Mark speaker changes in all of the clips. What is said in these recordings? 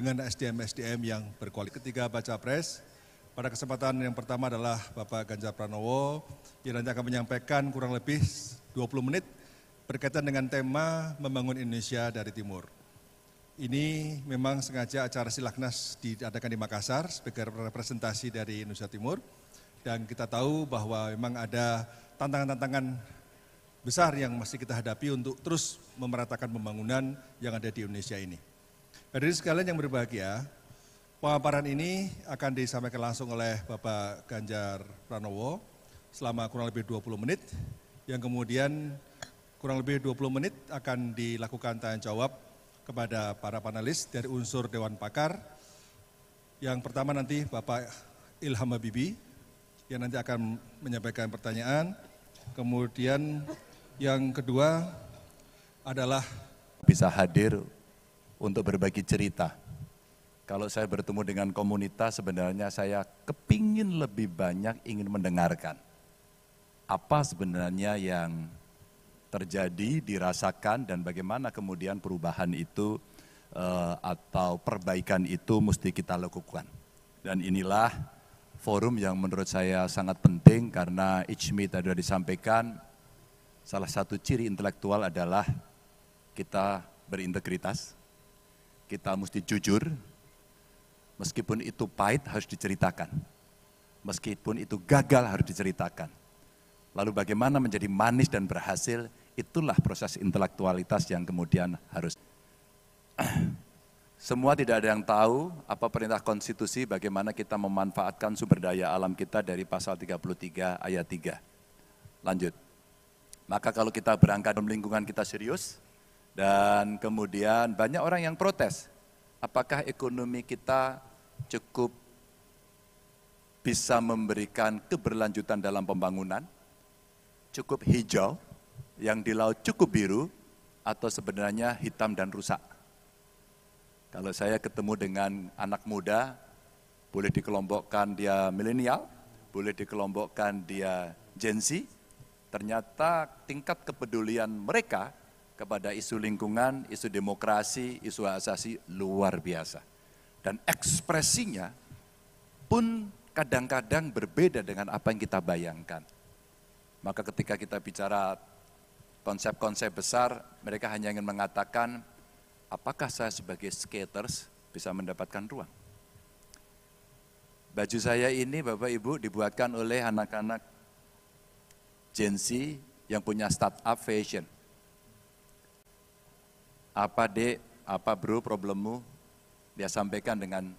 Speaker 1: dengan SDM-SDM yang berkualitas. Ketiga baca pres, pada kesempatan yang pertama adalah Bapak Ganjar Pranowo yang nanti akan menyampaikan kurang lebih 20 menit berkaitan dengan tema membangun Indonesia dari Timur. Ini memang sengaja acara Silaknas diadakan di Makassar sebagai representasi dari Indonesia Timur. Dan kita tahu bahwa memang ada tantangan-tantangan besar yang masih kita hadapi untuk terus memeratakan pembangunan yang ada di Indonesia ini. Hadirin sekalian yang berbahagia, pemaparan ini akan disampaikan langsung oleh Bapak Ganjar Pranowo selama kurang lebih 20 menit, yang kemudian kurang lebih 20 menit akan dilakukan tanya jawab kepada para panelis dari unsur Dewan Pakar. Yang pertama nanti Bapak Ilham Habibie, yang nanti akan menyampaikan pertanyaan. Kemudian yang kedua adalah
Speaker 2: bisa hadir untuk berbagi cerita. Kalau saya bertemu dengan komunitas, sebenarnya saya kepingin lebih banyak ingin mendengarkan. Apa sebenarnya yang terjadi, dirasakan, dan bagaimana kemudian perubahan itu atau perbaikan itu mesti kita lakukan. Dan inilah forum yang menurut saya sangat penting karena Ijmi tadi sudah disampaikan, salah satu ciri intelektual adalah kita berintegritas, kita mesti jujur, meskipun itu pahit harus diceritakan, meskipun itu gagal harus diceritakan. Lalu bagaimana menjadi manis dan berhasil, itulah proses intelektualitas yang kemudian harus. Semua tidak ada yang tahu apa perintah konstitusi bagaimana kita memanfaatkan sumber daya alam kita dari pasal 33 ayat 3. Lanjut. Maka kalau kita berangkat dalam lingkungan kita serius, dan kemudian banyak orang yang protes, apakah ekonomi kita cukup bisa memberikan keberlanjutan dalam pembangunan, cukup hijau, yang di laut cukup biru, atau sebenarnya hitam dan rusak. Kalau saya ketemu dengan anak muda, boleh dikelompokkan dia milenial, boleh dikelompokkan dia Gen Z, ternyata tingkat kepedulian mereka kepada isu lingkungan, isu demokrasi, isu hak asasi luar biasa. Dan ekspresinya pun kadang-kadang berbeda dengan apa yang kita bayangkan. Maka ketika kita bicara konsep-konsep besar, mereka hanya ingin mengatakan, apakah saya sebagai skaters bisa mendapatkan ruang? Baju saya ini Bapak Ibu dibuatkan oleh anak-anak Gen Z yang punya startup fashion. Apa dek, apa bro problemmu? Dia sampaikan dengan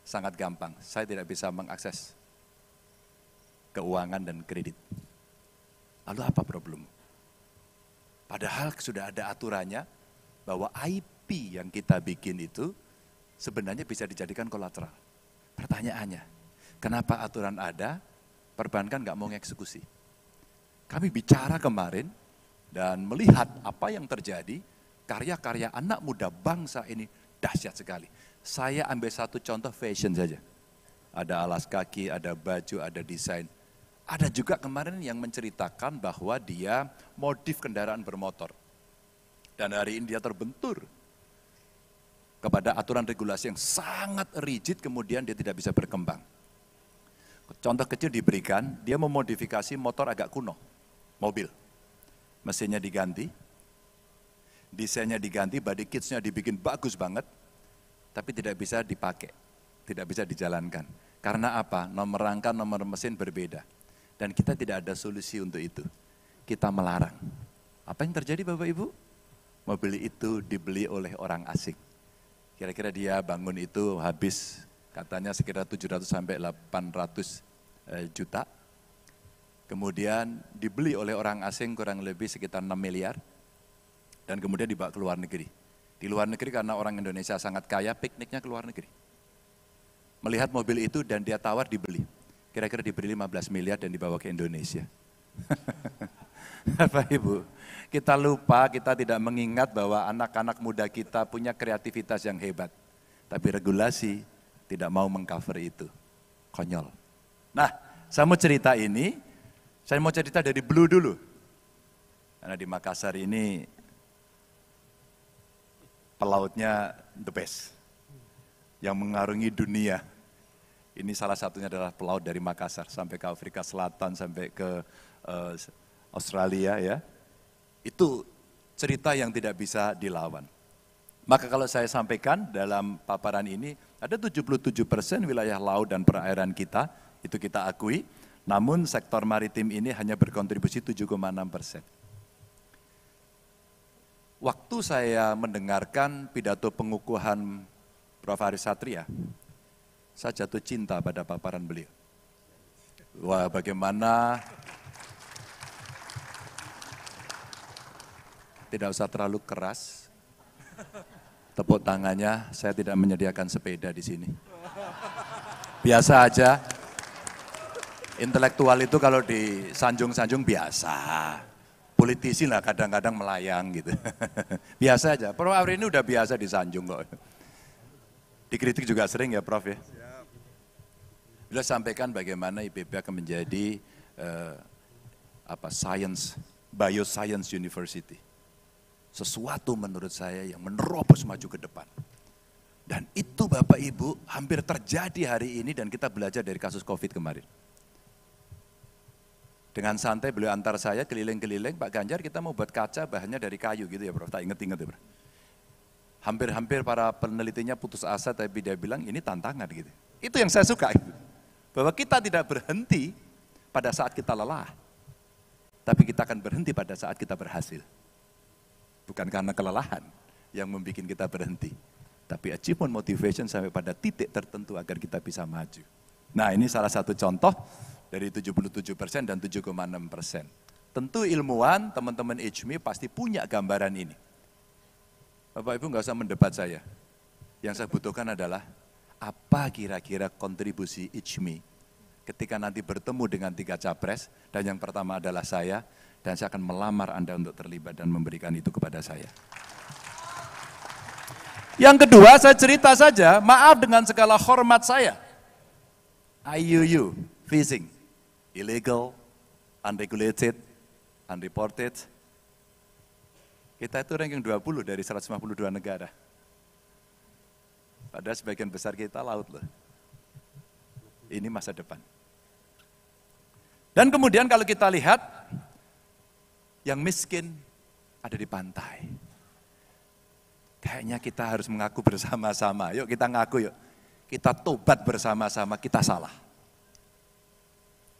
Speaker 2: sangat gampang. Saya tidak bisa mengakses keuangan dan kredit. Lalu apa problemmu? Padahal sudah ada aturannya bahwa IP yang kita bikin itu sebenarnya bisa dijadikan kolateral. Pertanyaannya, kenapa aturan ada, perbankan nggak mau mengeksekusi? Kami bicara kemarin dan melihat apa yang terjadi, karya-karya anak muda bangsa ini dahsyat sekali. Saya ambil satu contoh fashion saja. Ada alas kaki, ada baju, ada desain. Ada juga kemarin yang menceritakan bahwa dia modif kendaraan bermotor. Dan hari ini dia terbentur kepada aturan regulasi yang sangat rigid, kemudian dia tidak bisa berkembang. Contoh kecil diberikan, dia memodifikasi motor agak kuno, mobil. Mesinnya diganti, desainnya diganti, body kitsnya dibikin bagus banget, tapi tidak bisa dipakai, tidak bisa dijalankan. Karena apa? Nomor rangka, nomor mesin berbeda. Dan kita tidak ada solusi untuk itu. Kita melarang. Apa yang terjadi Bapak Ibu? Mobil itu dibeli oleh orang asing. Kira-kira dia bangun itu habis katanya sekitar 700 sampai 800 juta. Kemudian dibeli oleh orang asing kurang lebih sekitar 6 miliar. Dan kemudian dibawa ke luar negeri. Di luar negeri karena orang Indonesia sangat kaya, pikniknya ke luar negeri. Melihat mobil itu dan dia tawar dibeli. Kira-kira dibeli 15 miliar dan dibawa ke Indonesia. Bapak Ibu, kita lupa, kita tidak mengingat bahwa anak-anak muda kita punya kreativitas yang hebat. Tapi regulasi tidak mau mengcover itu. Konyol. Nah, saya mau cerita ini, saya mau cerita dari Blue dulu. Karena di Makassar ini pelautnya the best. yang mengarungi dunia. Ini salah satunya adalah pelaut dari Makassar sampai ke Afrika Selatan, sampai ke Australia ya. Itu cerita yang tidak bisa dilawan. Maka kalau saya sampaikan dalam paparan ini, ada 77% wilayah laut dan perairan kita, itu kita akui, namun sektor maritim ini hanya berkontribusi 7,6%. Waktu saya mendengarkan pidato pengukuhan Prof. Haris Satria, saya jatuh cinta pada paparan beliau. Wah, bagaimana, tidak usah terlalu keras, tepuk tangannya, saya tidak menyediakan sepeda di sini. Biasa aja, intelektual itu kalau disanjung-sanjung biasa. Politisi lah kadang-kadang melayang gitu. Biasa aja, Prof. Ari ini udah biasa disanjung kok. Dikritik juga sering ya Prof ya. Beliau sampaikan bagaimana IPB akan menjadi bioscience university. Sesuatu menurut saya yang menerobos maju ke depan. Dan itu Bapak Ibu hampir terjadi hari ini dan kita belajar dari kasus COVID kemarin. Dengan santai beliau antar saya keliling-keliling, Pak Ganjar kita mau buat kaca bahannya dari kayu gitu ya Prof, tak inget-inget ya Prof. Hampir-hampir para penelitinya putus asa tapi dia bilang ini tantangan gitu. Itu yang saya suka gitu. Bahwa kita tidak berhenti pada saat kita lelah, tapi kita akan berhenti pada saat kita berhasil. Bukan karena kelelahan yang membuat kita berhenti, tapi achievement motivation sampai pada titik tertentu agar kita bisa maju. Nah ini salah satu contoh dari 77% dan 7,6%. Tentu ilmuwan, teman-teman HMI pasti punya gambaran ini. Bapak Ibu nggak usah mendebat saya. Yang saya butuhkan adalah apa kira-kira kontribusi HMI ketika nanti bertemu dengan 3 capres, dan yang pertama adalah saya, dan saya akan melamar Anda untuk terlibat dan memberikan itu kepada saya. Yang kedua, saya cerita saja, maaf dengan segala hormat saya. IUU, fishing, illegal, unregulated, unreported. Kita itu ranking 20 dari 152 negara. Padahal sebagian besar kita laut loh. Ini masa depan. Dan kemudian kalau kita lihat, yang miskin ada di pantai. Kayaknya kita harus mengaku bersama-sama. Yuk kita ngaku yuk. Kita tobat bersama-sama, kita salah.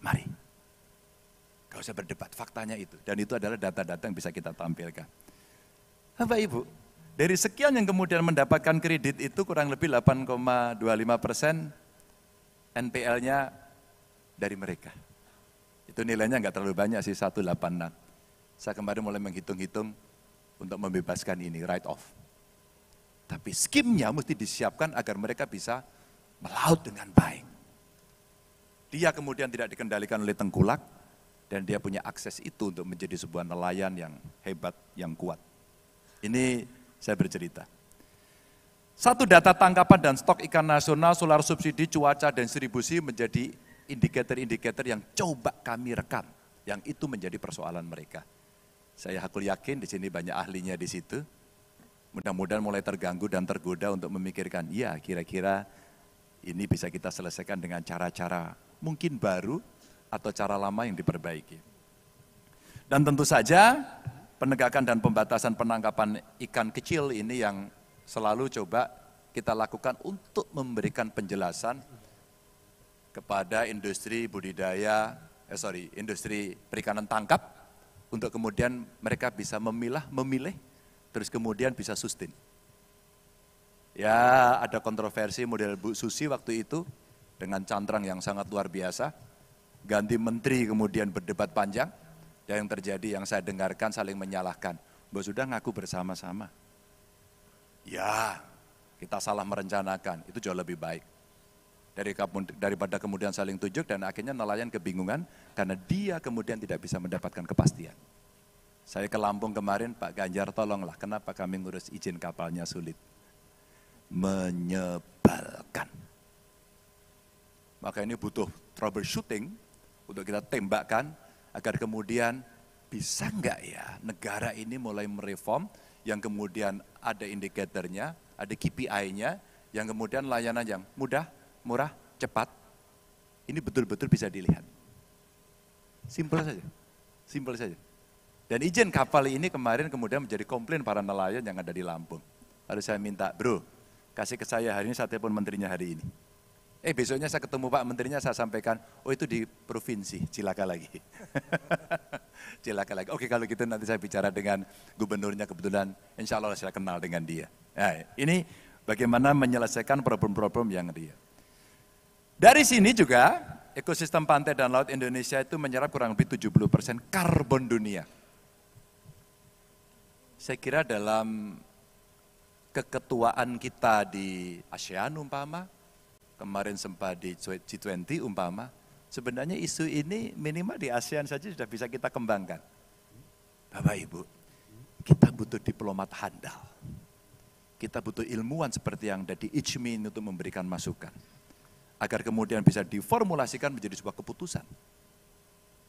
Speaker 2: Mari. Gak usah berdebat, faktanya itu. Dan itu adalah data-data yang bisa kita tampilkan. Bapak Ibu, dari sekian yang kemudian mendapatkan kredit itu kurang lebih 8,25% NPL-nya dari mereka. Itu nilainya nggak terlalu banyak sih, 186. Saya kemarin mulai menghitung-hitung untuk membebaskan ini, write off. Tapi skimnya mesti disiapkan agar mereka bisa melaut dengan baik. Dia kemudian tidak dikendalikan oleh tengkulak, dan dia punya akses itu untuk menjadi sebuah nelayan yang hebat, yang kuat. Ini saya bercerita. Satu, data tangkapan dan stok ikan nasional, solar subsidi, cuaca, dan distribusi menjadi indikator-indikator yang coba kami rekam, yang itu menjadi persoalan mereka. Saya hakul yakin di sini banyak ahlinya di situ. Mudah-mudahan mulai terganggu dan tergoda untuk memikirkan, ya kira-kira ini bisa kita selesaikan dengan cara-cara mungkin baru atau cara lama yang diperbaiki. Dan tentu saja penegakan dan pembatasan penangkapan ikan kecil ini yang selalu coba kita lakukan untuk memberikan penjelasan kepada industri industri perikanan tangkap, untuk kemudian mereka bisa memilih, terus kemudian bisa sustain. Ya ada kontroversi model Bu Susi waktu itu dengan cantrang yang sangat luar biasa, ganti menteri kemudian berdebat panjang, dan yang terjadi yang saya dengarkan saling menyalahkan. Bahwa sudah ngaku bersama-sama. Ya kita salah merencanakan, itu jauh lebih baik. Daripada kemudian saling tunjuk dan akhirnya nelayan kebingungan karena dia kemudian tidak bisa mendapatkan kepastian. Saya ke Lampung kemarin, Pak Ganjar tolonglah, kenapa kami ngurus izin kapalnya sulit? Menyebalkan. Maka ini butuh troubleshooting untuk kita tembakkan agar kemudian bisa enggak ya negara ini mulai mereform yang kemudian ada indikatornya, ada KPI-nya, yang kemudian layanan yang mudah, murah, cepat, ini betul-betul bisa dilihat. Simpel saja, simpel saja. Dan izin kapal ini kemarin kemudian menjadi komplain para nelayan yang ada di Lampung. Lalu saya minta, bro, kasih ke saya hari ini, saya telepon menterinya hari ini. Besoknya saya ketemu Pak Menterinya, saya sampaikan, oh itu di provinsi, cilaka lagi. Cilaka lagi. Oke, kalau gitu nanti saya bicara dengan gubernurnya, kebetulan insya Allah saya kenal dengan dia. Nah, ini bagaimana menyelesaikan problem-problem yang dia. Dari sini juga, ekosistem pantai dan laut Indonesia itu menyerap kurang lebih 70% karbon dunia. Saya kira dalam keketuaan kita di ASEAN umpama, kemarin sempat di G20 umpama, sebenarnya isu ini minimal di ASEAN saja sudah bisa kita kembangkan. Bapak Ibu, kita butuh diplomat handal. Kita butuh ilmuwan seperti yang ada di ICMI untuk memberikan masukan. Agar kemudian bisa diformulasikan menjadi sebuah keputusan.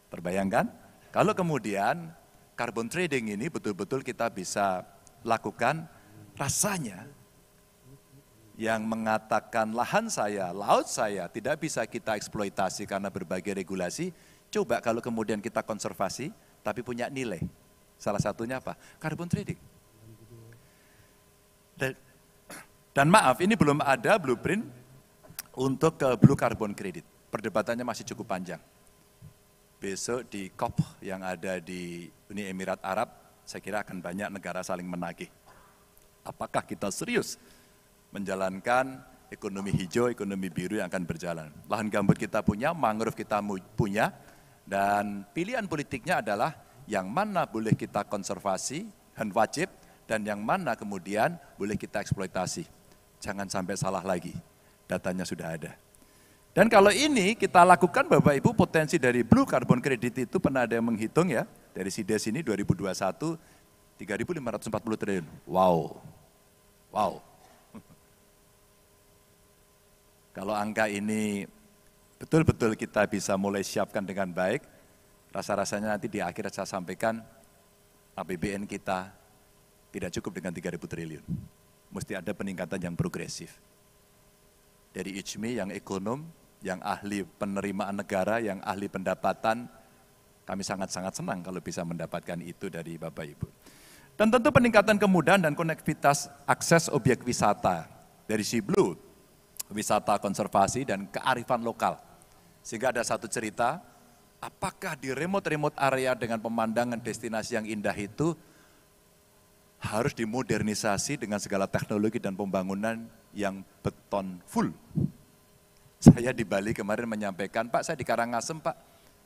Speaker 2: Terbayangkan? Kalau kemudian carbon trading ini betul-betul kita bisa lakukan, rasanya yang mengatakan lahan saya, laut saya tidak bisa kita eksploitasi karena berbagai regulasi, coba kalau kemudian kita konservasi, tapi punya nilai. Salah satunya apa? Carbon trading. Dan maaf, ini belum ada blueprint untuk blue carbon credit. Perdebatannya masih cukup panjang. Besok di COP yang ada di Uni Emirat Arab, saya kira akan banyak negara saling menagih. Apakah kita serius menjalankan ekonomi hijau, ekonomi biru yang akan berjalan. Lahan gambut kita punya, mangrove kita punya, dan pilihan politiknya adalah yang mana boleh kita konservasi dan wajib, dan yang mana kemudian boleh kita eksploitasi. Jangan sampai salah lagi, datanya sudah ada. Dan kalau ini kita lakukan Bapak Ibu, potensi dari blue carbon credit itu pernah ada yang menghitung ya, dari SIDES ini 2021, 3.540 triliun. Wow, wow. Kalau angka ini betul-betul kita bisa mulai siapkan dengan baik, rasa-rasanya nanti di akhir saya sampaikan APBN kita tidak cukup dengan 3.000 triliun. Mesti ada peningkatan yang progresif. Dari ICMI yang ekonom, yang ahli penerimaan negara, yang ahli pendapatan, kami sangat-sangat senang kalau bisa mendapatkan itu dari Bapak Ibu. Dan tentu peningkatan kemudahan dan konektivitas akses objek wisata dari si Blue, wisata konservasi dan kearifan lokal. Sehingga ada satu cerita, apakah di remote-remote area dengan pemandangan destinasi yang indah itu harus dimodernisasi dengan segala teknologi dan pembangunan yang beton full. Saya di Bali kemarin menyampaikan, Pak saya di Karangasem Pak,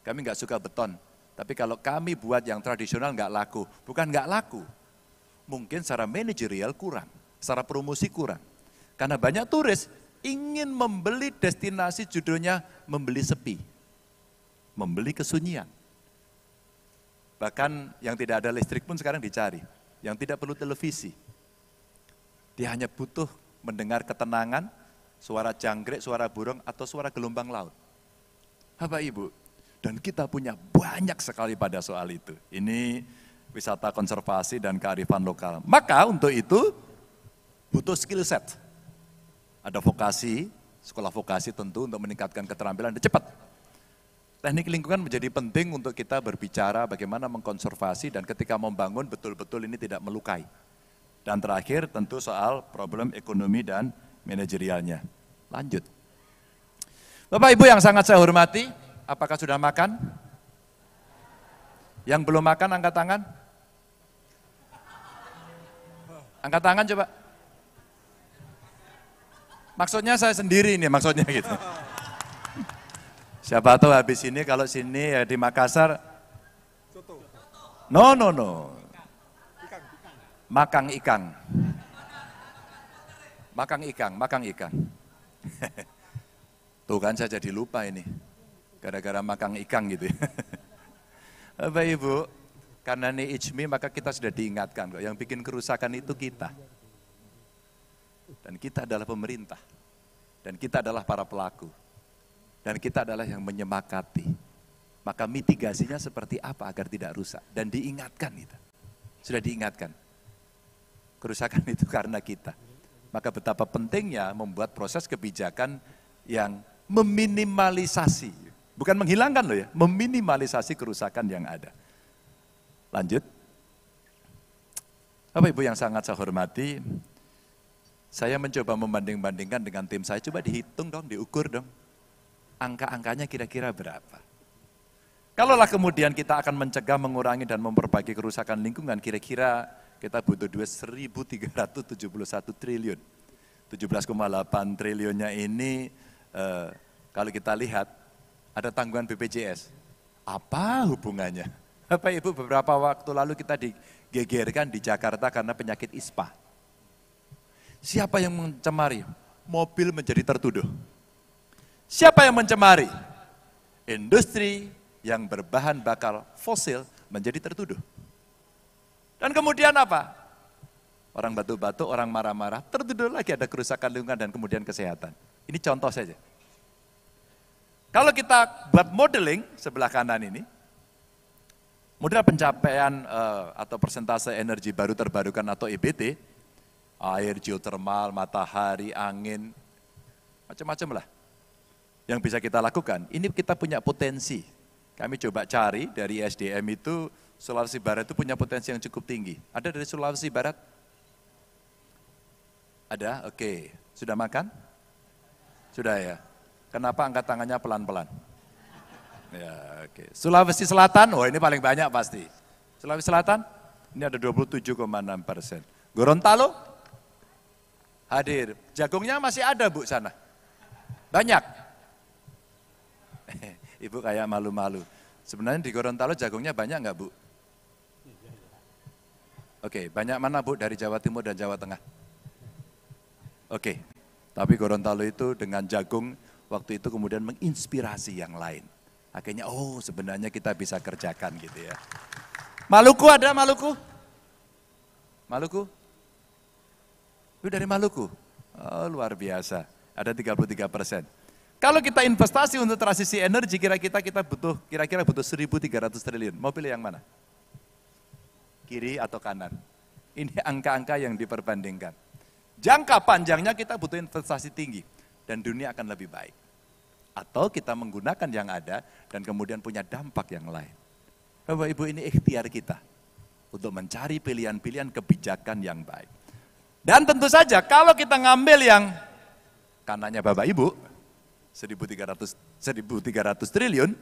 Speaker 2: kami nggak suka beton. Tapi kalau kami buat yang tradisional nggak laku. Bukan nggak laku, mungkin secara manajerial kurang, secara promosi kurang. Karena banyak turis ingin membeli destinasi judulnya membeli sepi, membeli kesunyian. Bahkan yang tidak ada listrik pun sekarang dicari, yang tidak perlu televisi. Dia hanya butuh mendengar ketenangan, suara jangkrik, suara burung, atau suara gelombang laut. Bapak Ibu, dan kita punya banyak sekali pada soal itu. Ini wisata konservasi dan kearifan lokal. Maka untuk itu butuh skill set. Ada vokasi, sekolah vokasi tentu untuk meningkatkan keterampilan dan cepat. Teknik lingkungan menjadi penting untuk kita berbicara bagaimana mengkonservasi dan ketika membangun betul-betul ini tidak melukai. Dan terakhir tentu soal problem ekonomi dan manajerialnya. Lanjut. Bapak Ibu yang sangat saya hormati, apakah sudah makan? Yang belum makan angkat tangan. Angkat tangan coba. Maksudnya saya sendiri ini, maksudnya gitu. Siapa tahu habis ini, kalau sini ya di Makassar, no. Makang ikang. Makang ikang. Tuh kan saya jadi lupa ini, gara-gara makang ikang gitu ya. Bapak Ibu, karena ini ICMI maka kita sudah diingatkan kok, yang bikin kerusakan itu kita. Dan kita adalah pemerintah, dan kita adalah para pelaku, dan kita adalah yang menyemakati. Maka mitigasinya seperti apa agar tidak rusak, dan diingatkan kita. Sudah diingatkan. Kerusakan itu karena kita. Maka betapa pentingnya membuat proses kebijakan yang meminimalisasi, bukan menghilangkan loh ya, meminimalisasi kerusakan yang ada. Lanjut. Bapak Ibu yang sangat saya hormati, saya mencoba membanding-bandingkan dengan tim saya, coba dihitung dong, diukur dong. Angka-angkanya kira-kira berapa? Kalaulah kemudian kita akan mencegah, mengurangi, dan memperbaiki kerusakan lingkungan, kira-kira kita butuh duit 1.371 triliun. 17,8 triliunnya ini, kalau kita lihat, ada tanggungan BPJS. Apa hubungannya? Bapak Ibu, beberapa waktu lalu kita digegerkan di Jakarta karena penyakit ISPA. Siapa yang mencemari? Mobil menjadi tertuduh. Siapa yang mencemari? Industri yang berbahan bakar fosil menjadi tertuduh. Dan kemudian apa? Orang batu-batu, orang marah-marah, tertuduh lagi ada kerusakan lingkungan dan kemudian kesehatan. Ini contoh saja. Kalau kita buat modeling sebelah kanan ini, model pencapaian atau persentase energi baru terbarukan atau EBT, air, geothermal, matahari, angin, macam-macam lah yang bisa kita lakukan. Ini kita punya potensi. Kami coba cari dari SDM itu, Sulawesi Barat itu punya potensi yang cukup tinggi. Ada dari Sulawesi Barat? Ada? Oke. Sudah makan? Sudah ya. Kenapa angkat tangannya pelan-pelan? Ya, oke. Sulawesi Selatan, oh ini paling banyak pasti. Sulawesi Selatan, ini ada 27,6%. Gorontalo, hadir. Jagungnya masih ada Bu sana. Banyak. Ibu kayak malu-malu. Sebenarnya di Gorontalo jagungnya banyak enggak Bu? Oke, banyak mana Bu dari Jawa Timur dan Jawa Tengah? Oke, tapi Gorontalo itu dengan jagung waktu itu kemudian menginspirasi yang lain. Akhirnya, oh sebenarnya kita bisa kerjakan gitu ya. Maluku ada Maluku? Maluku? Itu dari Maluku? Oh luar biasa, ada 33%. Kalau kita investasi untuk transisi energi, kira-kira butuh 1.300 triliun. Mau pilih yang mana? Kiri atau kanan? Ini angka-angka yang diperbandingkan. Jangka panjangnya kita butuh investasi tinggi dan dunia akan lebih baik. Atau kita menggunakan yang ada dan kemudian punya dampak yang lain. Bapak Ibu, ini ikhtiar kita untuk mencari pilihan-pilihan kebijakan yang baik. Dan tentu saja kalau kita ngambil yang kanannya Bapak Ibu, 1.300 triliun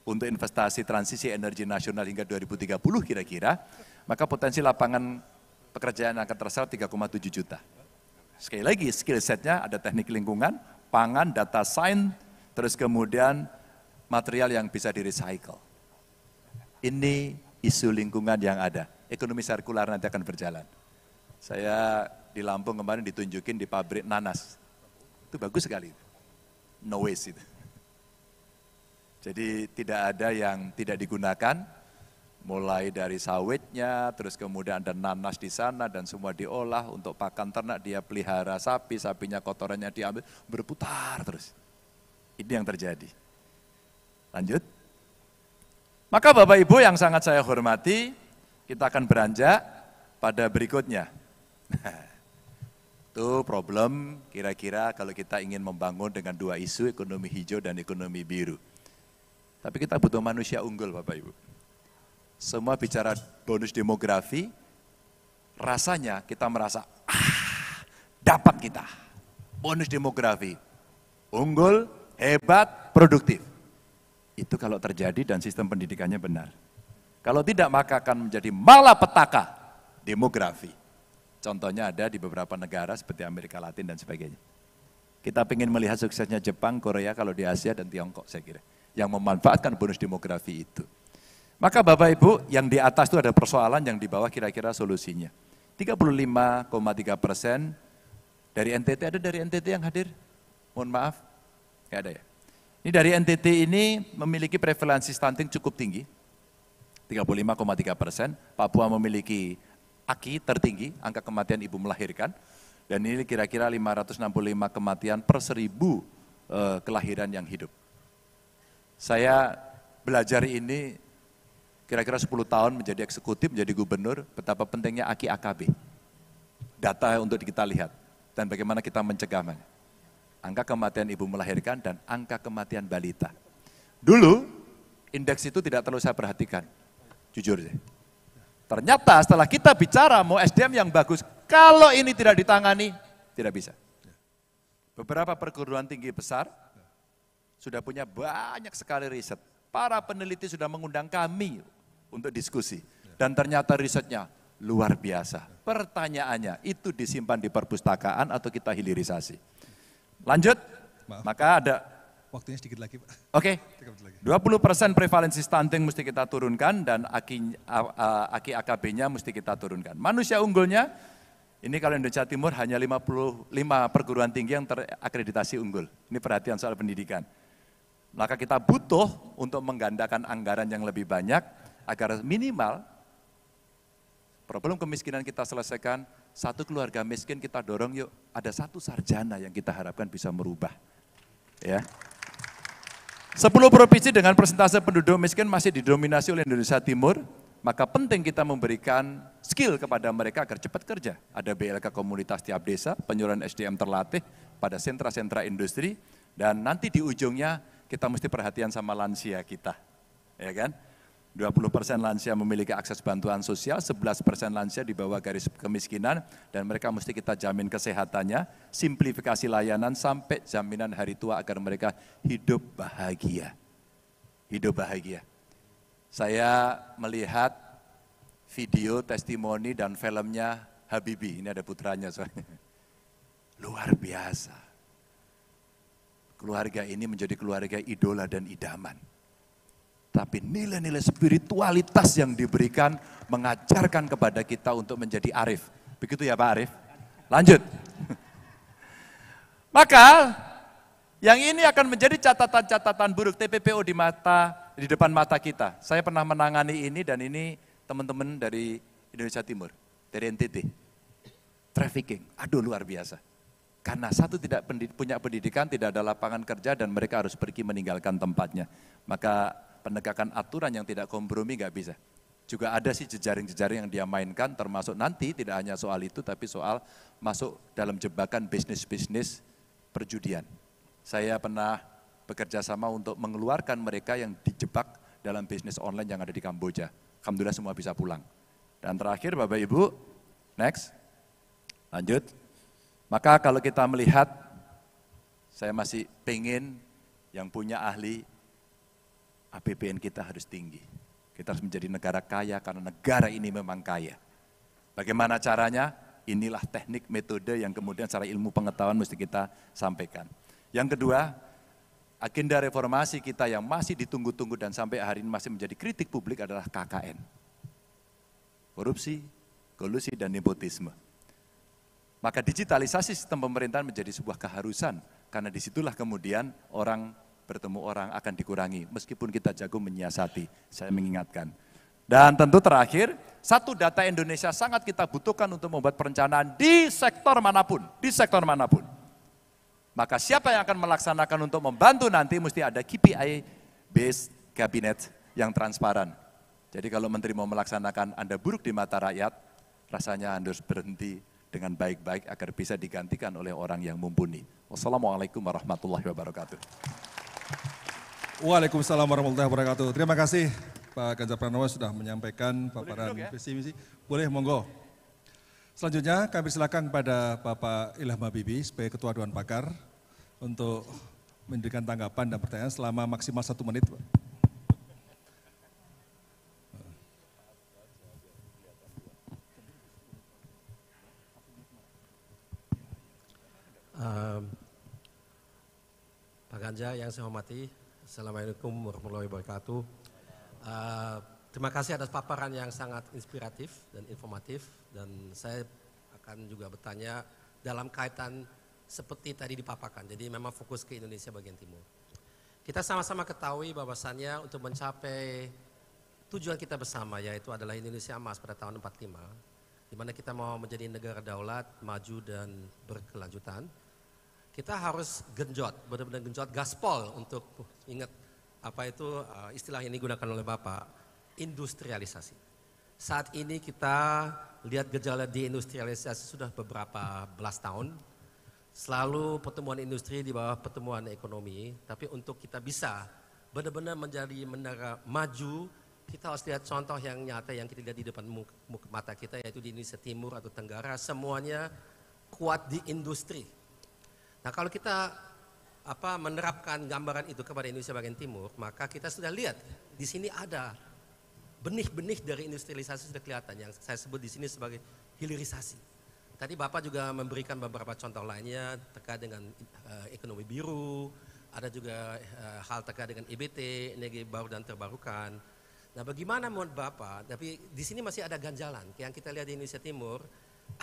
Speaker 2: untuk investasi transisi energi nasional hingga 2030 kira-kira, maka potensi lapangan pekerjaan akan terserap 3,7 juta. Sekali lagi, skill setnya ada teknik lingkungan, pangan, data science, terus kemudian material yang bisa di-recycle. Ini isu lingkungan yang ada. Ekonomi sirkular nanti akan berjalan. Saya di Lampung kemarin ditunjukin di pabrik nanas. Itu bagus sekali. No waste itu. Jadi tidak ada yang tidak digunakan, mulai dari sawitnya, terus kemudian ada nanas di sana dan semua diolah untuk pakan ternak, dia pelihara sapi, sapinya kotorannya diambil, berputar terus. Ini yang terjadi. Lanjut. Maka Bapak Ibu yang sangat saya hormati, kita akan beranjak pada berikutnya. Itu problem kira-kira kalau kita ingin membangun dengan dua isu, ekonomi hijau dan ekonomi biru. Tapi kita butuh manusia unggul Bapak Ibu. Semua bicara bonus demografi, rasanya kita merasa, dapat kita. Bonus demografi, unggul, hebat, produktif. Itu kalau terjadi dan sistem pendidikannya benar. Kalau tidak maka akan menjadi malapetaka demografi. Contohnya ada di beberapa negara seperti Amerika Latin dan sebagainya. Kita ingin melihat suksesnya Jepang, Korea, kalau di Asia dan Tiongkok saya kira. Yang memanfaatkan bonus demografi itu. Maka Bapak Ibu, yang di atas itu ada persoalan, yang di bawah kira-kira solusinya. 35,3% dari NTT, ada dari NTT yang hadir? Mohon maaf, nggak ada ya. Ini dari NTT ini memiliki prevalensi stunting cukup tinggi, 35,3%. Papua memiliki AKI tertinggi, angka kematian ibu melahirkan, dan ini kira-kira 565 kematian per 1.000 kelahiran yang hidup. Saya belajar ini kira-kira 10 tahun menjadi eksekutif, menjadi gubernur, betapa pentingnya AKI AKB. Data untuk kita lihat. dan bagaimana kita mencegahnya. Angka kematian ibu melahirkan dan angka kematian balita. Dulu, indeks itu tidak terlalu saya perhatikan, jujur sih. Ternyata setelah kita bicara mau SDM yang bagus, kalau ini tidak ditangani, tidak bisa. Beberapa perguruan tinggi besar sudah punya banyak sekali riset. Para peneliti sudah mengundang kami untuk diskusi. Dan ternyata risetnya luar biasa. Pertanyaannya, itu disimpan di perpustakaan atau kita hilirisasi? Lanjut,
Speaker 1: Maaf.
Speaker 2: maka ada.
Speaker 1: Waktunya sedikit lagi, Pak.
Speaker 2: Oke, 20% prevalensi stunting mesti kita turunkan dan aki AKB-nya mesti kita turunkan. Manusia unggulnya, ini kalau Indonesia Timur hanya 55 perguruan tinggi yang terakreditasi unggul. Ini perhatian soal pendidikan. Maka kita butuh untuk menggandakan anggaran yang lebih banyak agar minimal problem kemiskinan kita selesaikan. Satu keluarga miskin kita dorong yuk, ada satu sarjana yang kita harapkan bisa merubah. Ya. 10 provinsi dengan persentase penduduk miskin masih didominasi oleh Indonesia Timur, maka penting kita memberikan skill kepada mereka agar cepat kerja. Ada BLK komunitas tiap desa, penyuluhan SDM terlatih pada sentra-sentra industri, dan nanti di ujungnya kita mesti perhatian sama lansia kita. Ya kan? 20% lansia memiliki akses bantuan sosial, 11% lansia di bawah garis kemiskinan, dan mereka mesti kita jamin kesehatannya, simplifikasi layanan sampai jaminan hari tua agar mereka hidup bahagia. Hidup bahagia. Saya melihat video, testimoni, dan filmnya Habibie, ini ada putranya soalnya. Luar biasa. Keluarga ini menjadi keluarga idola dan idaman. Tapi nilai-nilai spiritualitas yang diberikan mengajarkan kepada kita untuk menjadi arif. Begitu ya Pak Arif? Lanjut. Maka yang ini akan menjadi catatan-catatan buruk TPPO di depan mata kita. Saya pernah menangani ini dan ini teman-teman dari Indonesia Timur, dari NTT. Trafficking, aduh luar biasa. Karena satu tidak punya pendidikan, tidak ada lapangan kerja dan mereka harus pergi meninggalkan tempatnya. Maka penegakan aturan yang tidak kompromi nggak bisa. Juga ada sih jejaring-jejaring yang dia mainkan, termasuk nanti tidak hanya soal itu, tapi soal masuk dalam jebakan bisnis-bisnis perjudian. Saya pernah bekerja sama untuk mengeluarkan mereka yang dijebak dalam bisnis online yang ada di Kamboja. Alhamdulillah semua bisa pulang. Dan terakhir Bapak Ibu, next, lanjut. Maka kalau kita melihat, saya masih pengen yang punya ahli, APBN kita harus tinggi. Kita harus menjadi negara kaya karena negara ini memang kaya. Bagaimana caranya? Inilah teknik metode yang kemudian secara ilmu pengetahuan mesti kita sampaikan. Yang kedua, agenda reformasi kita yang masih ditunggu-tunggu dan sampai hari ini masih menjadi kritik publik adalah KKN. Korupsi, kolusi, dan nepotisme. Maka digitalisasi sistem pemerintahan menjadi sebuah keharusan, karena disitulah kemudian orang bertemu orang akan dikurangi, meskipun kita jago menyiasati, saya mengingatkan. Dan tentu terakhir, satu data Indonesia sangat kita butuhkan untuk membuat perencanaan di sektor manapun, Maka siapa yang akan melaksanakan untuk membantu nanti mesti ada KPI based kabinet yang transparan. Jadi kalau menteri mau melaksanakan Anda buruk di mata rakyat, rasanya Anda harus berhenti dengan baik-baik agar bisa digantikan oleh orang yang mumpuni. Wassalamualaikum warahmatullahi wabarakatuh.
Speaker 1: Waalaikumsalam warahmatullahi wabarakatuh. Terima kasih Pak Ganjar Pranowo sudah menyampaikan paparan visi misi. Boleh, monggo. Selanjutnya kami silakan kepada Bapak Ilham Habibie sebagai Ketua Dewan Pakar untuk memberikan tanggapan dan pertanyaan selama maksimal 1 menit. Pak.
Speaker 3: Pak Ganjar yang saya hormati, Assalamualaikum warahmatullahi wabarakatuh. Terima kasih atas paparan yang sangat inspiratif dan informatif, dan saya akan juga bertanya dalam kaitan seperti tadi dipaparkan, jadi memang fokus ke Indonesia bagian timur. Kita sama-sama ketahui bahwasannya untuk mencapai tujuan kita bersama, yaitu adalah Indonesia emas pada tahun 45, di mana kita mau menjadi negara daulat, maju dan berkelanjutan. Kita harus genjot, benar-benar genjot gaspol untuk ingat apa itu istilah yang digunakan oleh Bapak, industrialisasi. Saat ini kita lihat gejala deindustrialisasi sudah beberapa belas tahun, selalu pertumbuhan industri di bawah pertumbuhan ekonomi, tapi untuk kita bisa benar-benar menjadi negara maju, kita harus lihat contoh yang nyata yang kita lihat di depan mata kita, yaitu di Indonesia Timur atau Tenggara, semuanya kuat di industri. Nah, kalau kita menerapkan gambaran itu kepada Indonesia bagian timur, maka kita sudah lihat di sini ada benih-benih dari industrialisasi sudah kelihatan, yang saya sebut di sini sebagai hilirisasi. Tadi Bapak juga memberikan beberapa contoh lainnya terkait dengan ekonomi biru, ada juga hal terkait dengan EBT, energi baru dan terbarukan. Nah, bagaimana menurut Bapak? Tapi di sini masih ada ganjalan. Yang kita lihat di Indonesia Timur,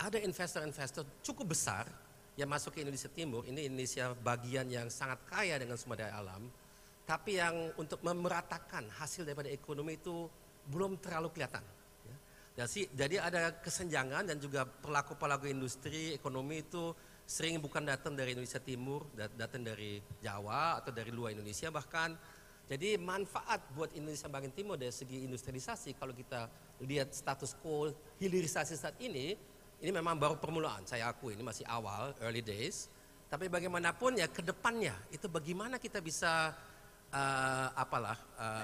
Speaker 3: ada investor-investor cukup besar yang masuk ke Indonesia Timur. Ini Indonesia bagian yang sangat kaya dengan sumber daya alam, tapi yang untuk memeratakan hasil daripada ekonomi itu belum terlalu kelihatan. Jadi ada kesenjangan, dan juga pelaku-pelaku industri ekonomi itu sering bukan datang dari Indonesia Timur, datang dari Jawa atau dari luar Indonesia bahkan. Jadi manfaat buat Indonesia bagian timur dari segi industrialisasi, kalau kita lihat status quo hilirisasi saat ini memang baru permulaan, saya akui ini masih awal, early days. Tapi bagaimanapun ya ke depannya itu bagaimana kita bisa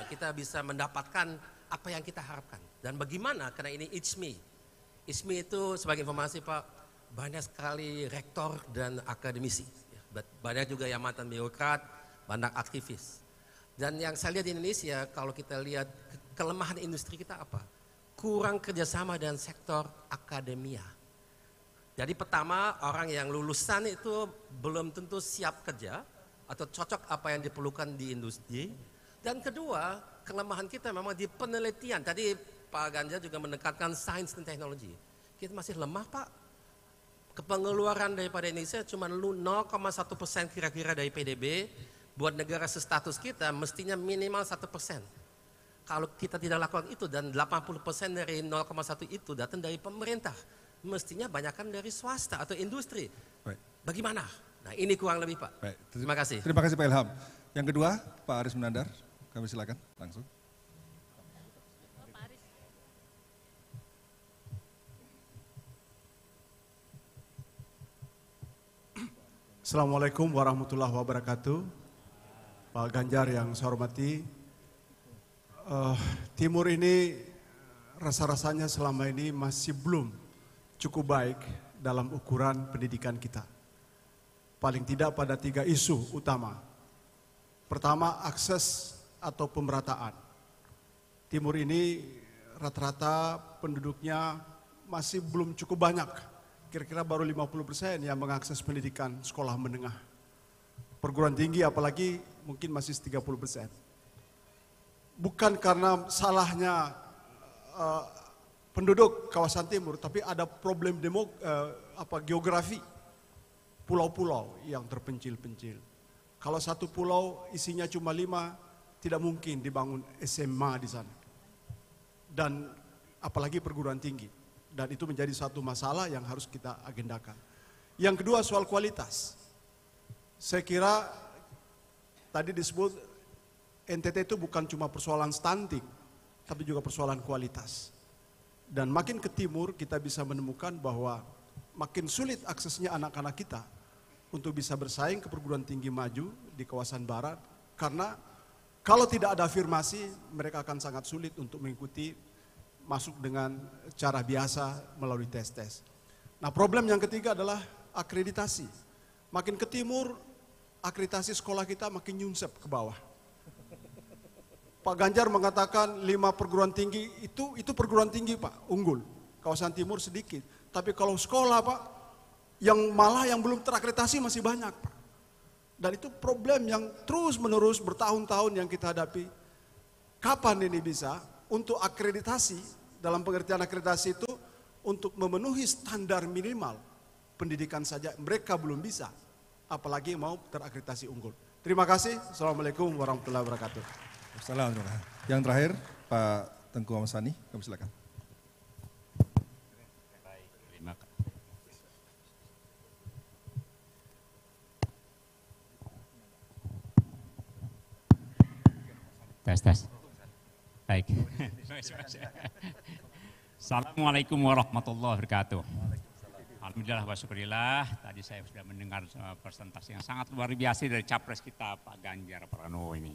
Speaker 3: kita bisa mendapatkan apa yang kita harapkan. Dan bagaimana, karena ini ICMI itu sebagai informasi Pak, banyak sekali rektor dan akademisi, banyak juga yang mantan birokrat, banyak aktivis. Dan yang saya lihat di Indonesia, kalau kita lihat kelemahan industri kita apa? Kurang kerjasama dengan sektor akademia. Jadi pertama, orang yang lulusan itu belum tentu siap kerja atau cocok apa yang diperlukan di industri. Dan kedua, kelemahan kita memang di penelitian. Tadi Pak Ganjar juga menekankan sains dan teknologi. Kita masih lemah Pak. Kepengeluaran daripada Indonesia cuma 0,1% kira-kira dari PDB. Buat negara sestatus kita mestinya minimal 1%. Kalau kita tidak lakukan itu dan 80% dari 0,1 itu datang dari pemerintah, mestinya banyakkan dari swasta atau industri.
Speaker 1: Baik.
Speaker 3: Bagaimana? Nah, ini kurang lebih Pak.
Speaker 1: Baik.
Speaker 3: Terima kasih.
Speaker 1: Terima kasih Pak Ilham. Yang kedua, Pak Aris Munandar. Kami silakan langsung.
Speaker 4: Assalamualaikum warahmatullahi wabarakatuh. Pak Ganjar yang saya hormati, Timur ini rasa-rasanya selama ini masih belum cukup baik dalam ukuran pendidikan kita. Paling tidak pada 3 isu utama. Pertama, akses atau pemerataan. Timur ini rata-rata penduduknya masih belum cukup banyak. Kira-kira baru 50% yang mengakses pendidikan sekolah menengah. Perguruan tinggi apalagi mungkin masih 30%. Bukan karena salahnya penduduk kawasan timur, tapi ada problem geografi. Pulau-pulau yang terpencil-pencil. Kalau satu pulau isinya cuma 5, tidak mungkin dibangun SMA di sana. Dan apalagi perguruan tinggi. Dan itu menjadi satu masalah yang harus kita agendakan. Yang kedua, soal kualitas. Saya kira tadi disebut NTT itu bukan cuma persoalan stunting, tapi juga persoalan kualitas. Dan makin ke timur kita bisa menemukan bahwa makin sulit aksesnya anak-anak kita untuk bisa bersaing ke perguruan tinggi maju di kawasan barat. Karena kalau tidak ada afirmasi, mereka akan sangat sulit untuk mengikuti masuk dengan cara biasa melalui tes-tes. Nah, problem yang ketiga adalah akreditasi. Makin ke timur, akreditasi sekolah kita makin nyunsep ke bawah. Pak Ganjar mengatakan 5 perguruan tinggi itu perguruan tinggi Pak, unggul. Kawasan timur sedikit. Tapi kalau sekolah Pak, yang belum terakreditasi masih banyak Pak. Dan itu problem yang terus menerus bertahun-tahun yang kita hadapi. Kapan ini bisa? Untuk akreditasi, dalam pengertian akreditasi itu untuk memenuhi standar minimal pendidikan saja mereka belum bisa, apalagi mau terakreditasi unggul. Terima kasih. Assalamualaikum warahmatullahi wabarakatuh.
Speaker 1: Assalamualaikum. Yang terakhir Pak Tengku Ahmad Sani, kami silakan.
Speaker 5: Tes. Baik. Assalamualaikum warahmatullahi wabarakatuh. Alhamdulillah wa syukurillah, tadi saya sudah mendengar presentasi yang sangat luar biasa dari capres kita Pak Ganjar Pranowo ini.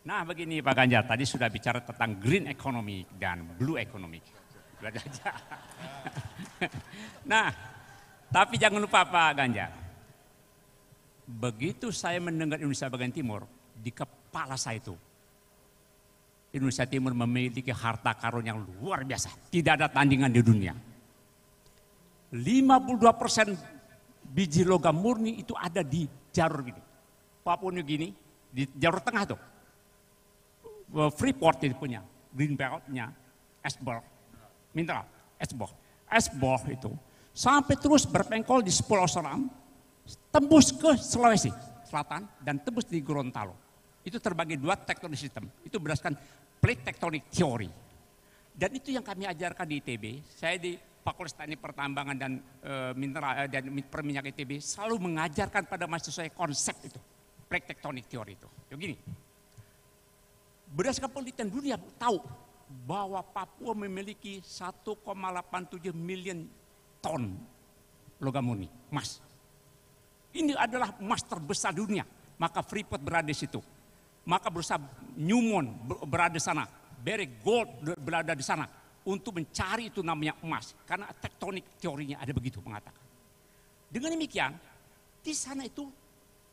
Speaker 5: Nah begini Pak Ganjar, tadi sudah bicara tentang green economy dan blue economy. Nah, tapi jangan lupa Pak Ganjar, begitu saya mendengar Indonesia bagian timur, di kepala saya itu, Indonesia Timur memiliki harta karun yang luar biasa, tidak ada tandingan di dunia. 52% biji logam murni itu ada di jalur gini. Papua New Guinea, di jalur tengah tuh. Freeport itu punya, Greenbelt-nya, Esbor, mineral, Esbor itu. Sampai terus berpengkol di Pulau Seram, tembus ke Sulawesi Selatan dan tembus di Gorontalo. Itu terbagi dua tektonik sistem, itu berdasarkan plate tectonic theory. Dan itu yang kami ajarkan di ITB, saya di Fakultas Teknik Pertambangan dan Mineral dan Perminyak ITB selalu mengajarkan pada mahasiswa konsep itu, plate tectonic theory itu. Begini, berdasarkan penelitian dunia tahu bahwa Papua memiliki 1,87 miliar ton logam murni, emas. Ini adalah emas terbesar dunia, maka Freeport berada di situ. Maka berusaha Newmont berada di sana, Barrick Gold berada di sana untuk mencari itu namanya emas, karena tektonik teorinya ada begitu mengatakan. Dengan demikian, di sana itu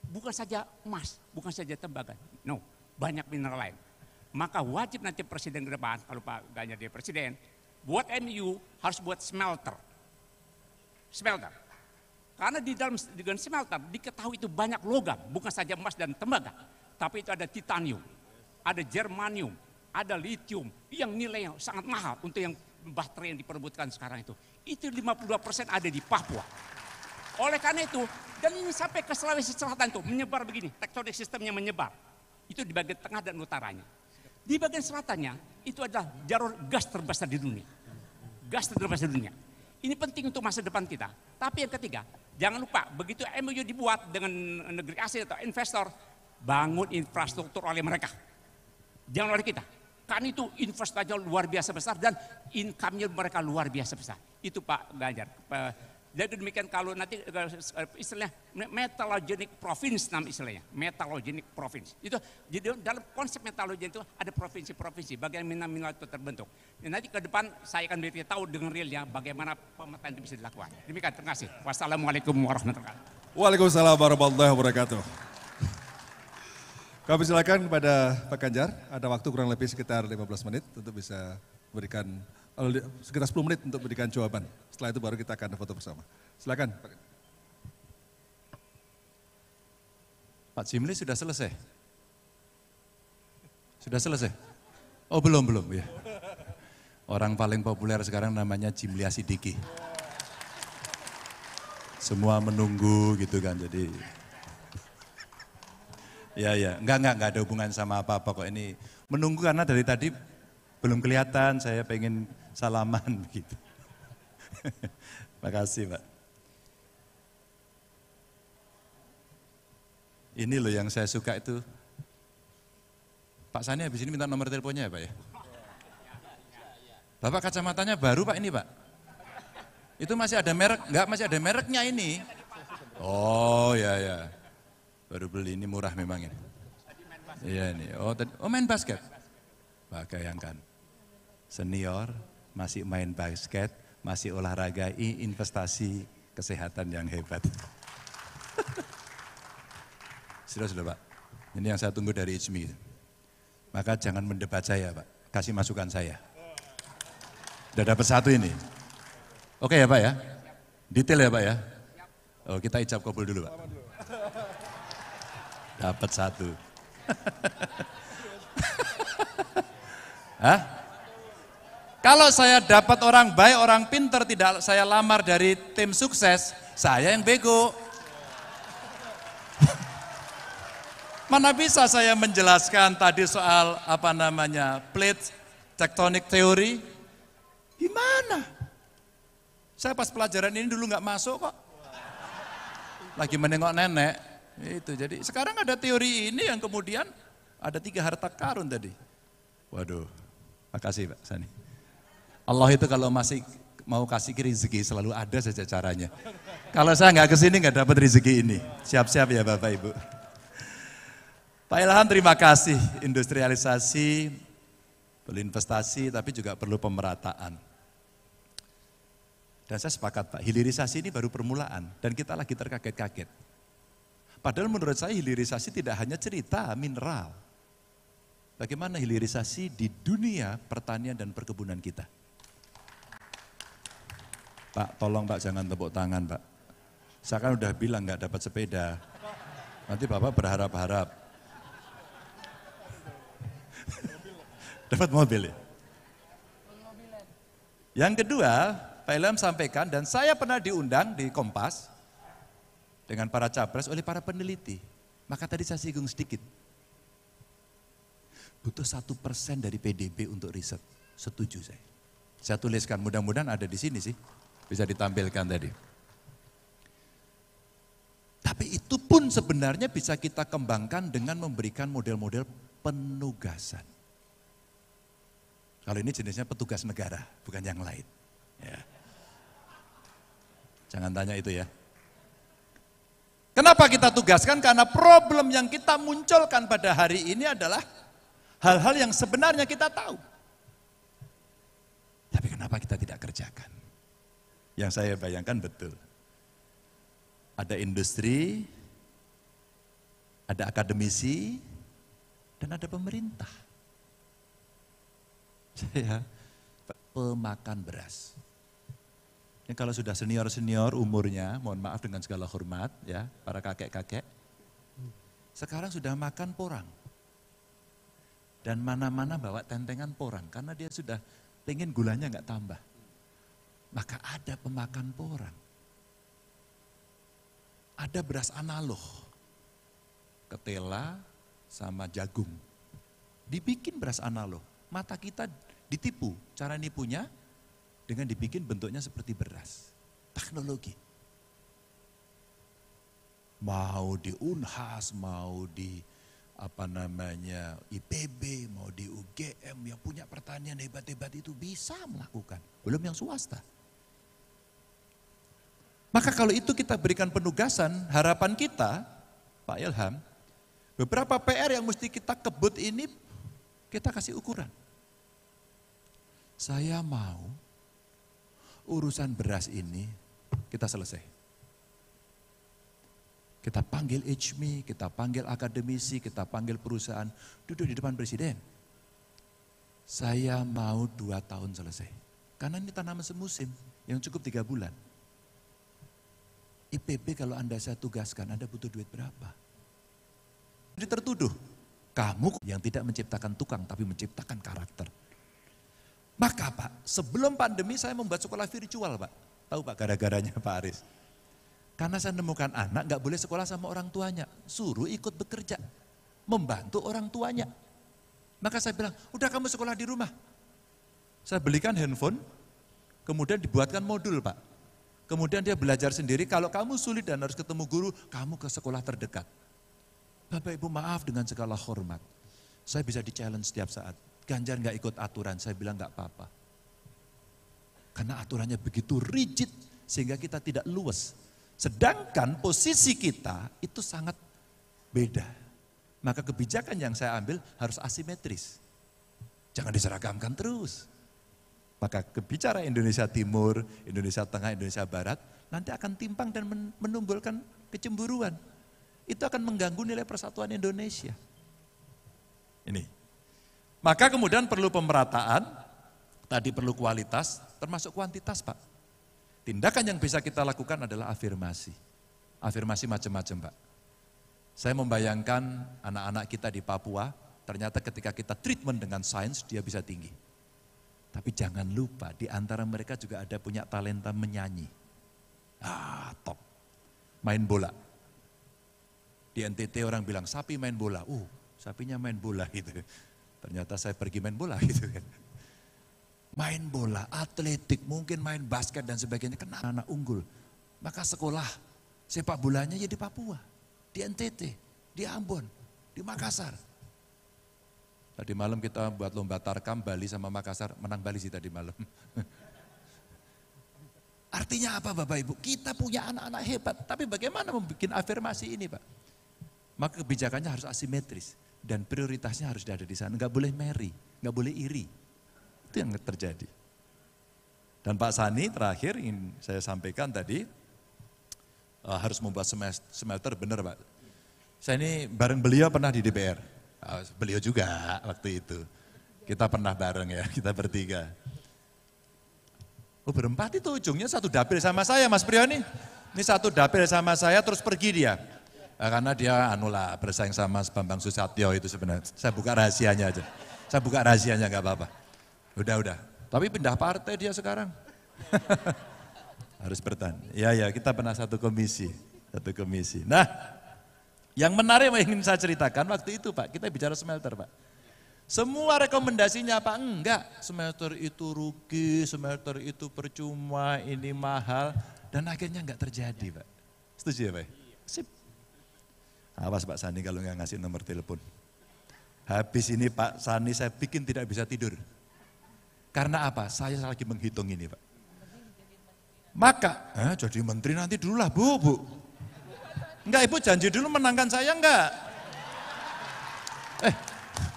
Speaker 5: bukan saja emas, bukan saja tembaga, no, banyak mineral lain. Maka wajib nanti presiden ke depan, kalau Pak Ganjar dia presiden, buat MU harus buat smelter. Karena di dalam dengan smelter diketahui itu banyak logam, bukan saja emas dan tembaga, tapi itu ada titanium, ada germanium, ada litium yang nilai yang sangat mahal untuk yang baterai yang diperebutkan sekarang itu. Itu 52% ada di Papua. Oleh karena itu, dan ini sampai ke Sulawesi Selatan itu menyebar begini, tektonik sistemnya menyebar. Itu di bagian tengah dan utaranya. Di bagian selatannya itu adalah jalur gas terbesar di dunia. Gas terbesar di dunia. Ini penting untuk masa depan kita. Tapi yang ketiga, jangan lupa begitu MOU dibuat dengan negeri asing atau investor, bangun infrastruktur oleh mereka. Jangan oleh kita. Kan itu investasinya luar biasa besar dan income-nya mereka luar biasa besar. Itu Pak Ganjar. Jadi demikian kalau nanti istilahnya metallogenic province nama istilahnya. Metallogenic province. Itu jadi dalam konsep metallogenic itu ada provinsi-provinsi bagaimana mineral itu terbentuk. Dan nanti ke depan saya akan beritahu dengan realnya bagaimana pemetaan itu bisa dilakukan. Demikian, terima kasih. Wassalamualaikum warahmatullahi wabarakatuh.
Speaker 1: Waalaikumsalam warahmatullahi wabarakatuh. Kami silakan kepada Pak Ganjar, ada waktu kurang lebih sekitar 15 menit untuk bisa berikan, sekitar 10 menit untuk berikan jawaban. Setelah itu baru kita akan foto bersama. Silakan Pak.
Speaker 2: Pak Jimli sudah selesai? Sudah selesai? Oh belum ya. Orang paling populer sekarang namanya Jimli Asidiki. Semua menunggu gitu kan, jadi ya, enggak ada hubungan sama apa-apa kok, ini menunggu karena dari tadi belum kelihatan, saya pengen salaman begitu. Makasih Pak. Ini loh yang saya suka itu. Pak Sani habis ini minta nomor teleponnya ya Pak ya. Bapak kacamatanya baru Pak ini Pak. Itu masih ada merek, enggak masih ada mereknya ini. Oh ya. Baru beli, ini murah memang ini. Iya ini, main basket. Bayangkan, senior masih main basket, masih olahraga, investasi kesehatan yang hebat. Sudah Pak, ini yang saya tunggu dari IJMI. Maka jangan mendebat saya Pak, kasih masukan saya. Udah dapat satu ini. Oke ya Pak ya, detail ya Pak ya. Oh kita ijab kabul dulu Pak. Dapat satu. Hah? Kalau saya dapat orang baik, orang pinter, tidak saya lamar dari tim sukses, saya yang bego. Mana bisa saya menjelaskan tadi soal plate tectonic theory? Gimana? Saya pas pelajaran ini dulu nggak masuk kok. Lagi menengok nenek. Itu jadi sekarang ada teori ini yang kemudian ada 3 harta karun tadi. Waduh, makasih Pak Sani. Allah itu kalau masih mau kasih rezeki selalu ada saja caranya. Kalau saya nggak kesini nggak dapat rezeki ini. Siap-siap ya Bapak Ibu. Pak Ilham terima kasih. Industrialisasi, perlu investasi tapi juga perlu pemerataan. Dan saya sepakat Pak, hilirisasi ini baru permulaan dan kita lagi terkaget-kaget. Padahal menurut saya hilirisasi tidak hanya cerita mineral. Bagaimana hilirisasi di dunia pertanian dan perkebunan kita. Pak, tolong Pak jangan tepuk tangan Pak. Saya kan udah bilang nggak dapat sepeda. Nanti Bapak berharap-harap. Dapat mobil ya? Yang kedua, Pak Ilham sampaikan dan saya pernah diundang di Kompas dengan para capres oleh para peneliti. Maka tadi saya singgung sedikit. Butuh 1% dari PDB untuk riset. Setuju saya. Saya tuliskan, mudah-mudahan ada di sini sih. Bisa ditampilkan tadi. Tapi itu pun sebenarnya bisa kita kembangkan dengan memberikan model-model penugasan. Kalau ini jenisnya petugas negara, bukan yang lain. Ya. Jangan tanya itu ya. Kenapa kita tugaskan? Karena problem yang kita munculkan pada hari ini adalah hal-hal yang sebenarnya kita tahu. Tapi kenapa kita tidak kerjakan? Yang saya bayangkan betul. Ada industri, ada akademisi, dan ada pemerintah. Saya pemakan beras. Ini kalau sudah senior-senior umurnya, mohon maaf dengan segala hormat ya, para kakek-kakek. Sekarang sudah makan porang. Dan mana-mana bawa tentengan porang, karena dia sudah pengen gulanya nggak tambah. Maka ada pemakan porang. Ada beras analog, ketela sama jagung. Dibikin beras analog, mata kita ditipu, cara nipunya dengan dibikin bentuknya seperti beras. Teknologi. Mau di Unhas, mau di IPB, mau di UGM yang punya pertanian hebat-hebat itu bisa melakukan. Belum yang swasta. Maka kalau itu kita berikan penugasan, harapan kita, Pak Ilham, beberapa PR yang mesti kita kebut ini, kita kasih ukuran. Saya mau urusan beras ini kita selesai. Kita panggil HMI, kita panggil akademisi, kita panggil perusahaan, duduk di depan presiden. Saya mau 2 tahun selesai. Karena ini tanaman semusim yang cukup 3 bulan. IPB kalau Anda saya tugaskan, Anda butuh duit berapa? Jadi tertuduh, kamu yang tidak menciptakan tukang tapi menciptakan karakter. Maka Pak, sebelum pandemi saya membuat sekolah virtual Pak. Tahu Pak gara-garanya Pak Aris? Karena saya menemukan anak gak boleh sekolah sama orang tuanya. Suruh ikut bekerja, membantu orang tuanya. Maka saya bilang, udah kamu sekolah di rumah. Saya belikan handphone, kemudian dibuatkan modul Pak. Kemudian dia belajar sendiri, kalau kamu sulit dan harus ketemu guru, kamu ke sekolah terdekat. Bapak Ibu maaf dengan segala hormat. Saya bisa di-challenge setiap saat. Ganjar gak ikut aturan, saya bilang gak apa-apa. Karena aturannya begitu rigid sehingga kita tidak luas. Sedangkan posisi kita itu sangat beda. Maka kebijakan yang saya ambil harus asimetris. Jangan diseragamkan terus. Maka kebicara Indonesia Timur, Indonesia Tengah, Indonesia Barat nanti akan timpang dan menimbulkan kecemburuan. Itu akan mengganggu nilai persatuan Indonesia. Ini. Maka kemudian perlu pemerataan, tadi perlu kualitas, termasuk kuantitas Pak. Tindakan yang bisa kita lakukan adalah afirmasi. Afirmasi macam-macam Pak. Saya membayangkan anak-anak kita di Papua, ternyata ketika kita treatment dengan sains, dia bisa tinggi. Tapi jangan lupa, di antara mereka juga ada punya talenta menyanyi. Top. Main bola. Di NTT orang bilang, sapi main bola. Sapinya main bola gitu. Ternyata saya pergi main bola gitu kan. Main bola, atletik, mungkin main basket dan sebagainya. Kena anak unggul. Maka sekolah sepak bolanya ya di Papua, di NTT, di Ambon, di Makassar. Tadi malam kita buat lomba tarkam Bali sama Makassar, menang Bali sih tadi malam. Artinya apa Bapak Ibu? Kita punya anak-anak hebat, tapi bagaimana membuat afirmasi ini Pak? Maka kebijakannya harus asimetris dan prioritasnya harus ada di sana. Enggak boleh meri, enggak boleh iri. Itu yang terjadi. Dan Pak Sani terakhir ingin saya sampaikan tadi, harus membuat smelter, benar Pak. Saya ini bareng beliau pernah di DPR, beliau juga waktu itu. Kita pernah bareng ya, kita bertiga. Oh berempat itu ujungnya satu dapil sama saya Mas Priyo nih. Ini satu dapil sama saya terus pergi dia. Karena dia bersaing sama Bambang Susatyo itu sebenarnya. Saya buka rahasianya aja. Saya buka rahasianya gak apa-apa. Udah. Tapi pindah partai dia sekarang. Harus bertahan. Ya kita pernah satu komisi. Nah yang menarik yang ingin saya ceritakan waktu itu Pak, kita bicara smelter Pak. Semua rekomendasinya apa? Enggak, smelter itu rugi, smelter itu percuma, ini mahal. Dan akhirnya enggak terjadi Pak. Setuju ya Pak? Sip. Awas Pak Sani kalau enggak ngasih nomor telepon. Habis ini Pak Sani saya bikin tidak bisa tidur. Karena apa? Saya lagi menghitung ini Pak. Maka, jadi menteri nanti dulu lah Bu. Enggak Ibu janji dulu menangkan saya enggak?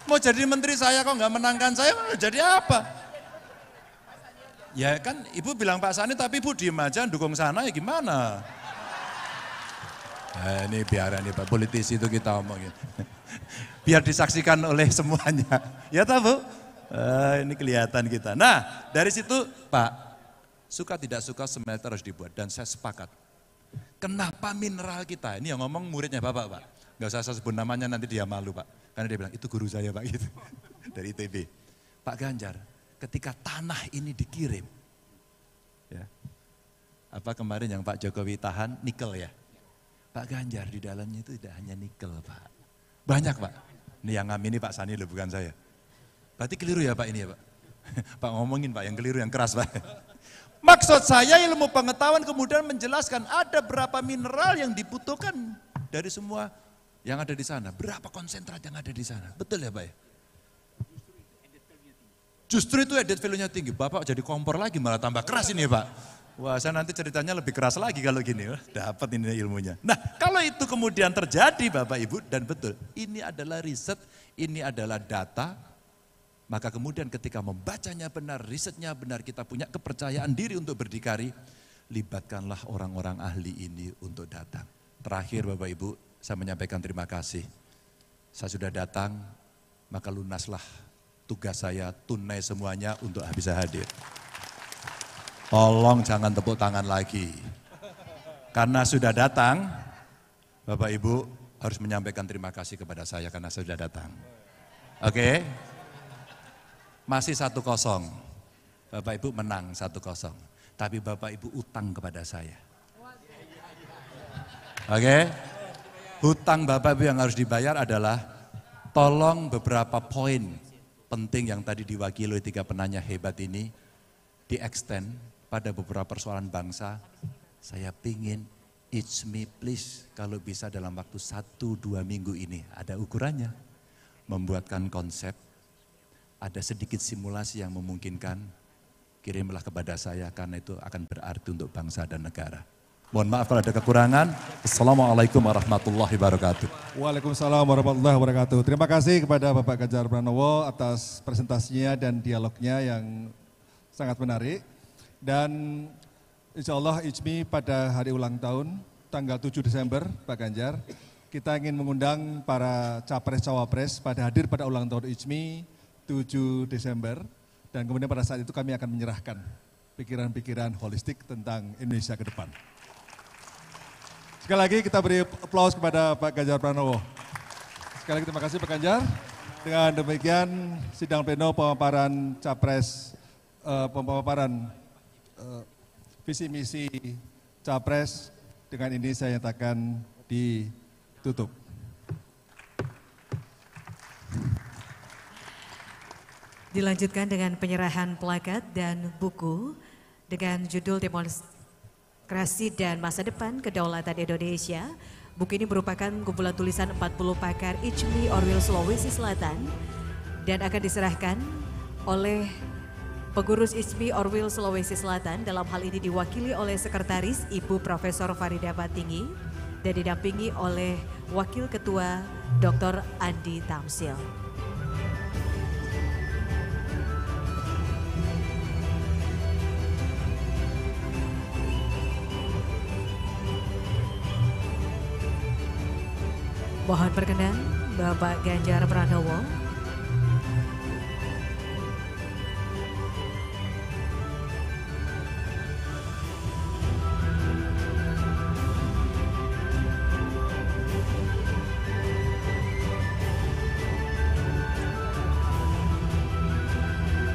Speaker 2: Mau jadi menteri saya kok nggak menangkan saya, jadi apa? Ya kan Ibu bilang Pak Sani tapi Ibu diem aja dukung sana ya gimana? Ini biar ini Pak, politisi itu kita omongin. Biar disaksikan oleh semuanya. Ya tahu Bu? Ini kelihatan kita. Nah dari situ Pak, suka tidak suka smelter harus dibuat dan saya sepakat. Kenapa mineral kita, ini yang ngomong muridnya Bapak Pak. Gak usah saya sebut namanya nanti dia malu Pak. Karena dia bilang, itu guru saya Pak gitu. Dari ITB. Pak Ganjar, ketika tanah ini dikirim. Ya, apa kemarin yang Pak Jokowi tahan, nikel ya. Pak Ganjar di dalamnya itu tidak hanya nikel Pak. Banyak Pak. Ini yang ngamini Pak Sani loh bukan saya. Berarti keliru ya Pak ini ya Pak. Pak ngomongin Pak yang keliru yang keras Pak. Maksud saya ilmu pengetahuan kemudian menjelaskan ada berapa mineral yang dibutuhkan dari semua yang ada di sana, berapa konsentrat yang ada di sana. Betul ya Pak ya? Justru itu added value-nya tinggi. Bapak jadi kompor lagi malah tambah keras ini Pak. Wah saya nanti ceritanya lebih keras lagi kalau gini. Dapat ini ilmunya. Nah kalau itu kemudian terjadi Bapak Ibu dan betul. Ini adalah riset, ini adalah data. Maka kemudian ketika membacanya benar, risetnya benar, kita punya kepercayaan diri untuk berdikari. Libatkanlah orang-orang ahli ini untuk datang. Terakhir Bapak Ibu, saya menyampaikan terima kasih. Saya sudah datang, maka lunaslah tugas saya, tunai semuanya untuk bisa hadir. Tolong jangan tepuk tangan lagi. Karena sudah datang, Bapak Ibu harus menyampaikan terima kasih kepada saya karena saya sudah datang. Oke? Masih 1-0. Bapak Ibu menang 1-0. Tapi Bapak Ibu utang kepada saya. Oke? Hutang Bapak Ibu yang harus dibayar adalah tolong beberapa poin penting yang tadi diwakili oleh 3 penanya hebat ini di-extend pada beberapa persoalan bangsa. Saya pingin it's me please kalau bisa dalam waktu 1-2 minggu ini ada ukurannya. Membuatkan konsep, ada sedikit simulasi yang memungkinkan, kirimlah kepada saya karena itu akan berarti untuk bangsa dan negara. Mohon maaf kalau ada kekurangan. Assalamualaikum warahmatullahi wabarakatuh.
Speaker 1: Waalaikumsalam warahmatullahi wabarakatuh. Terima kasih kepada Bapak Ganjar Pranowo atas presentasinya dan dialognya yang sangat menarik. Dan insya Allah IJMI pada hari ulang tahun tanggal 7 Desember Pak Ganjar, kita ingin mengundang para capres-cawapres pada hadir pada ulang tahun IJMI 7 Desember. Dan kemudian pada saat itu kami akan menyerahkan pikiran-pikiran holistik tentang Indonesia ke depan. Sekali lagi kita beri aplaus kepada Pak Ganjar Pranowo. Sekali lagi terima kasih Pak Ganjar. Dengan demikian sidang pleno pemaparan capres, pemaparan visi misi capres dengan ini saya nyatakan ditutup.
Speaker 6: Dilanjutkan dengan penyerahan plakat dan buku dengan judul Demokrasi dan Masa Depan Kedaulatan Indonesia. Buku ini merupakan kumpulan tulisan 40 pakar IJMI Orwil Sulawesi Selatan dan akan diserahkan oleh Pengurus ISMI Orwil Sulawesi Selatan dalam hal ini diwakili oleh Sekretaris Ibu Profesor Farida Batingi dan didampingi oleh Wakil Ketua Dr. Andi Tamsil. Mohon perkenan Bapak Ganjar Pranowo.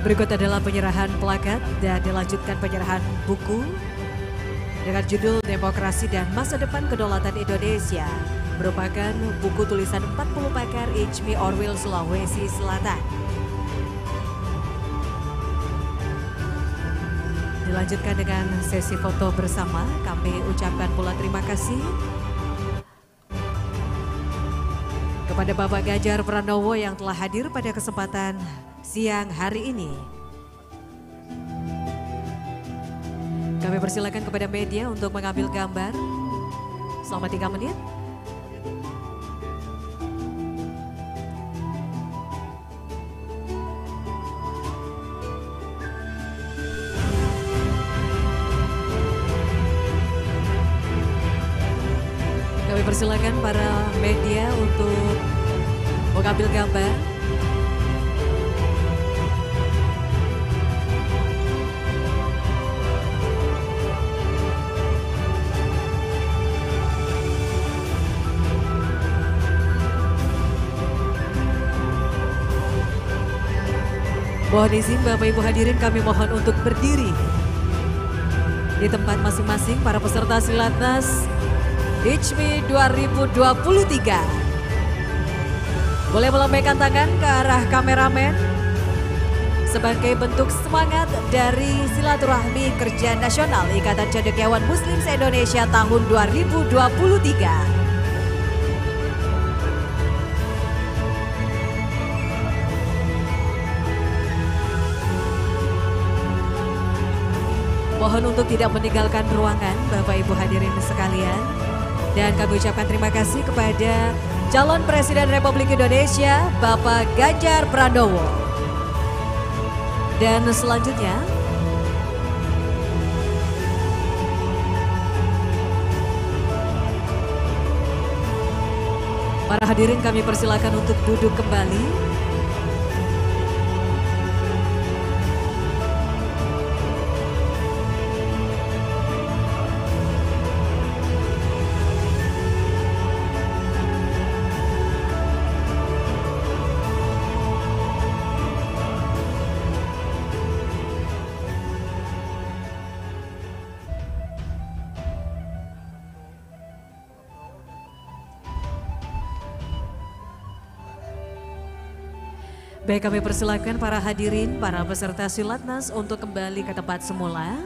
Speaker 6: Berikut adalah penyerahan plakat dan dilanjutkan penyerahan buku dengan judul Demokrasi dan Masa Depan Kedaulatan Indonesia. Merupakan buku tulisan 40 pakar ISMI Orwil Sulawesi Selatan. Dilanjutkan dengan sesi foto bersama. Kami ucapkan pula terima kasih kepada Bapak Ganjar Pranowo yang telah hadir pada kesempatan siang hari ini. Kami persilakan kepada media untuk mengambil gambar selama 3 menit. Kami persilakan para media untuk mengambil gambar. Mohon izin Bapak Ibu hadirin, kami mohon untuk berdiri di tempat masing-masing para peserta Silatnas ISMI 2023. Boleh melambaikan tangan ke arah kameramen sebagai bentuk semangat dari silaturahmi kerja nasional Ikatan Cendekiawan Muslim se-Indonesia tahun 2023. Mohon untuk tidak meninggalkan ruangan Bapak Ibu hadirin sekalian. Dan kami ucapkan terima kasih kepada calon Presiden Republik Indonesia Bapak Ganjar Pranowo. Dan selanjutnya para hadirin kami persilakan untuk duduk kembali. Baik, kami persilakan para hadirin, para peserta Silatnas untuk kembali ke tempat semula.